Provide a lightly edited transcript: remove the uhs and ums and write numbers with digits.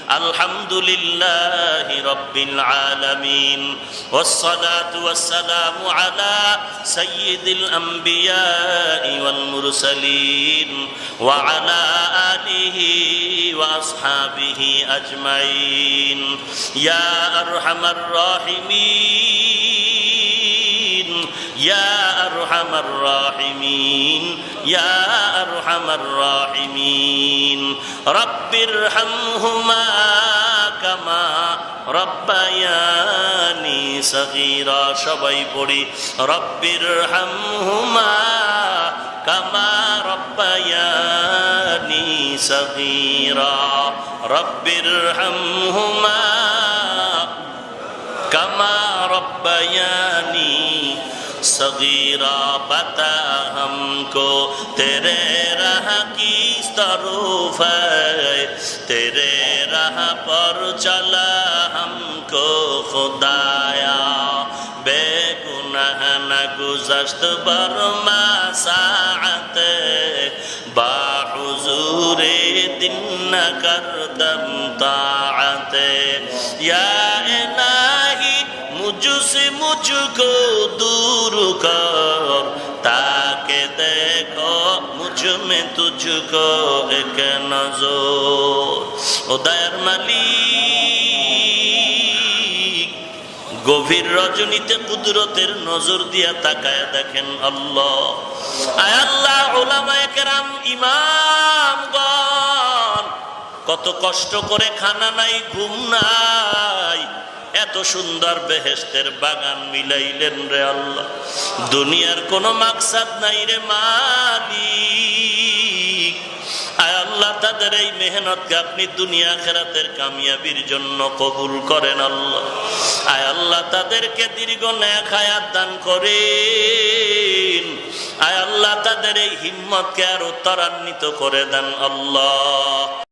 আলহামদুলিল্লাহি রাব্বিল আলামিন ওয়াসসালাতু ওয়াসসালামু আলা সাইয়্যিদিল আমবিয়াই ওয়াল মুরসালিন ওয়া আলা আলিহি ওয়া আসহাবিহি আজমাইন ইয়া আরহামার রাহিমিন ইয়া আরহামার রাহিমিন ইয়া আরহামার রাহিমিন রাব্বিরহামহুমা কামা রব্বায়ানি সগীরা। সবাই পড়ি রব্বিরহামহুমা কামা রব্বায়ানি সগীরা। রব্বিরহামহুমা কামা রব্বায়ানি सगीरा। बता हमको तेरे राह की तरफ है, तेरे राह पर चला हमको खुदाया। बेगुनाह न गुज़श्त बरमा साअत, बाहुज़ूरे दिन न करदम ताअत। या इलाही मुझसे मुझको दूर कर, ताकि देखो मुझ में तुझको एक नजर। ও দয়ার মালিক, গভীর রজনীতে কুদরতের নজর দিয়া তাকায় দেখেন আল্লাহ। আয় আল্লাহ, উলামায়ে কেরাম, ইমামগণ কত কষ্ট করে, খানা নাই, ঘুম নাই, এত সুন্দর বেহেশতের বাগান মিলাইলেন রে আল্লাহ। দুনিয়ার কোনো মাকসাদ নাই রে মালিক। আয় আল্লাহ, তাদের এই মেহনতকে আপনি দুনিয়া আখিরাতের কামিয়াবির জন্য কবুল করেন আল্লাহ। আয় আল্লাহ, তাদেরকে দীর্ঘ নেক হায়াত দান করেন। আয় আল্লাহ, তাদের এই হিম্মতকে আরো ত্বরান্বিত করে দেন আল্লাহ।